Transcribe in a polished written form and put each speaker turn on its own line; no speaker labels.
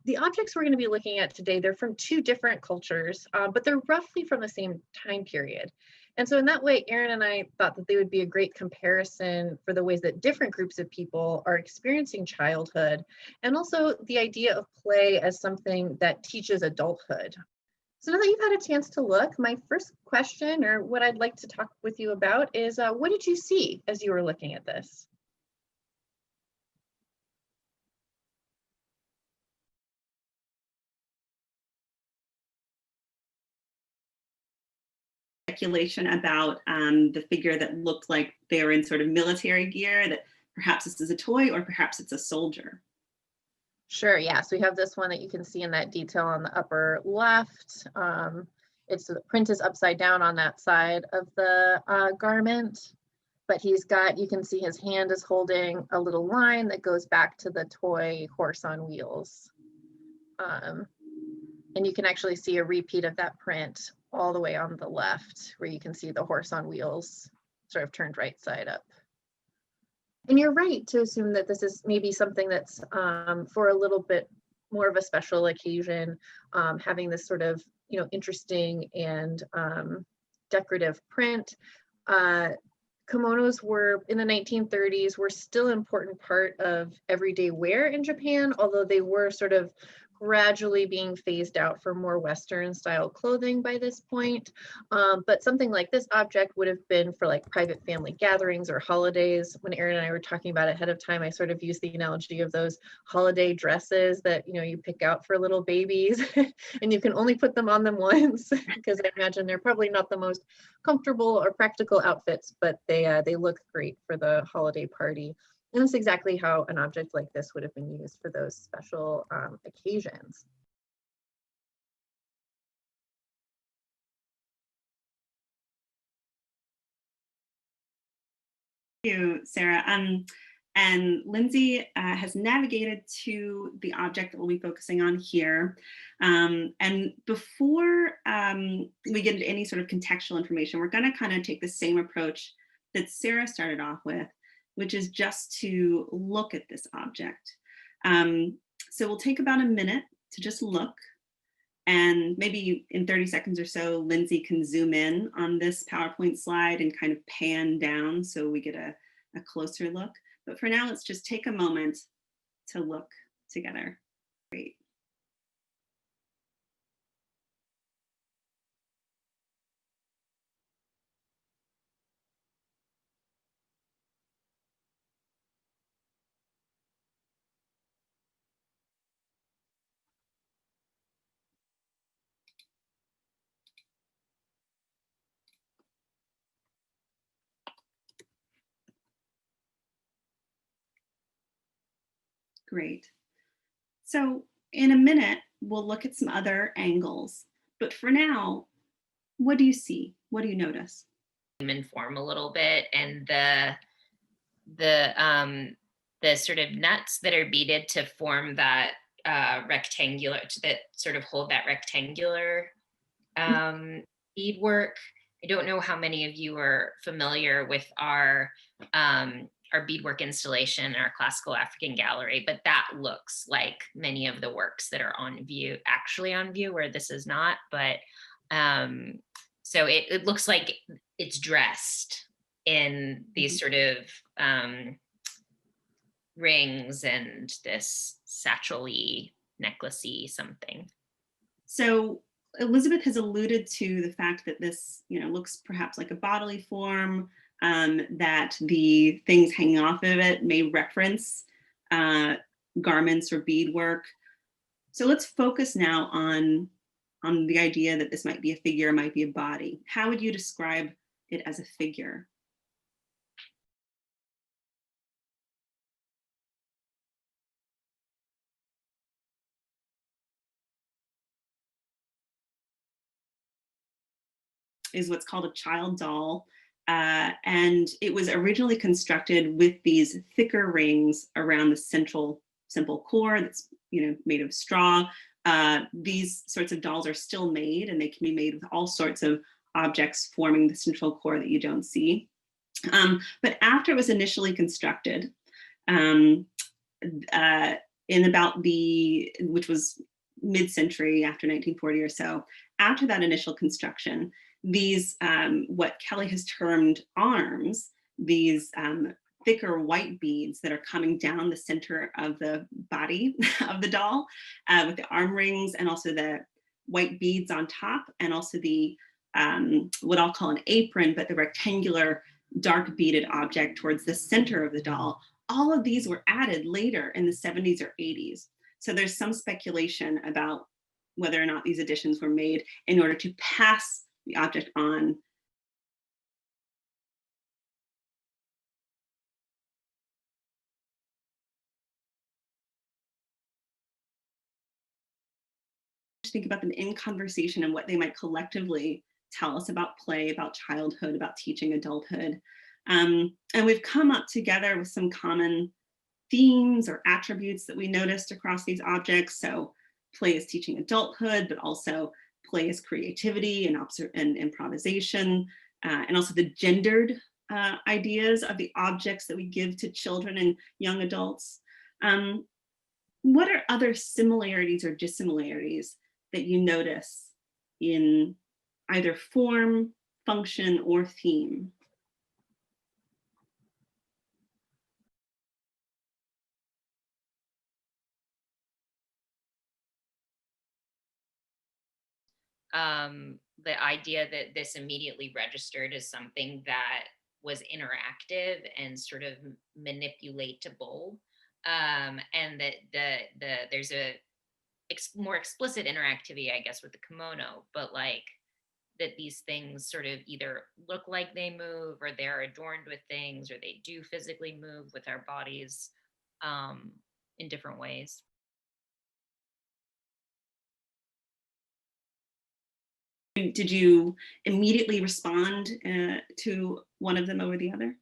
The objects we're going to be looking at today, they're from two different cultures, but they're roughly from the same time period. And so in that way, Erin and I thought that they would be a great comparison for the ways that different groups of people are experiencing childhood, and also the idea of play as something that teaches adulthood. So now that you've had a chance to look, my first question, or what I'd like to talk with you about, is what did you see as you were looking at this?
Speculation about the figure that looked like they were in sort of military gear, that perhaps this is a toy or perhaps it's a soldier.
Sure, yeah. So we have this one that you can see in that detail on the upper left. The print is upside down on that side of the garment, but he's got, you can see his hand is holding a little line that goes back to the toy horse on wheels. And you can actually see a repeat of that print all the way on the left, where you can see the horse on wheels sort of turned right side up. And you're right to assume that this is maybe something that's for a little bit more of a special occasion, having this sort of, interesting and decorative print. Kimonos were, in the 1930s, were still an important part of everyday wear in Japan, although they were sort of gradually being phased out for more Western style clothing by this point. But something like this object would have been for like private family gatherings or holidays. When Erin and I were talking about it ahead of time, I sort of used the analogy of those holiday dresses that, you pick out for little babies and you can only put them on them once, because I imagine they're probably not the most comfortable or practical outfits, but they look great for the holiday party. And that's exactly how an object like this would have been used for those special occasions.
Thank you, Sarah. And Lindsay has navigated to the object that we'll be focusing on here. And before we get into any sort of contextual information, we're going to kind of take the same approach that Sarah started off with, which is just to look at this object. So we'll take about a minute to just look, and maybe in 30 seconds or so, Lindsay can zoom in on this PowerPoint slide and kind of pan down so we get a closer look. But for now, let's just take a moment to look together. Great. Great. So in a minute, we'll look at some other angles. But for now, what do you see? What do you notice?
Form a little bit, and the sort of nuts that are beaded to form that rectangular, that sort of hold that rectangular beadwork. I don't know how many of you are familiar with our beadwork installation in our classical African gallery, but that looks like many of the works that are on view, actually on view, where this is not. But so it looks like it's dressed in these sort of rings and this satchel-y, necklace-y something.
So Elizabeth has alluded to the fact that this, looks perhaps like a bodily form, that the things hanging off of it may reference garments or beadwork. So let's focus now on the idea that this might be a figure, might be a body. How would you describe it as a figure? Is what's called a child doll. And it was originally constructed with these thicker rings around the simple core that's made of straw. These sorts of dolls are still made, and they can be made with all sorts of objects forming the central core that you don't see. But after it was initially constructed, in about which was mid-century after 1940 or so, after that initial construction, these, what Kelly has termed arms, these thicker white beads that are coming down the center of the body of the doll, with the arm rings and also the white beads on top, and also the what I'll call an apron, but the rectangular dark beaded object towards the center of the doll. All of these were added later in the 70s or 80s. So there's some speculation about whether or not these additions were made in order to pass the object on. Think about them in conversation and what they might collectively tell us about play, about childhood, about teaching adulthood. And we've come up together with some common themes or attributes that we noticed across these objects. So play is teaching adulthood, but also play is creativity and improvisation, and also the gendered ideas of the objects that we give to children and young adults. What are other similarities or dissimilarities that you notice in either form, function, or theme?
The idea that this immediately registered as something that was interactive and sort of manipulatable, and that there's a more explicit interactivity, I guess, with the kimono, but like that these things sort of either look like they move, or they're adorned with things, or they do physically move with our bodies in different ways.
Did you immediately respond to one of them over the other?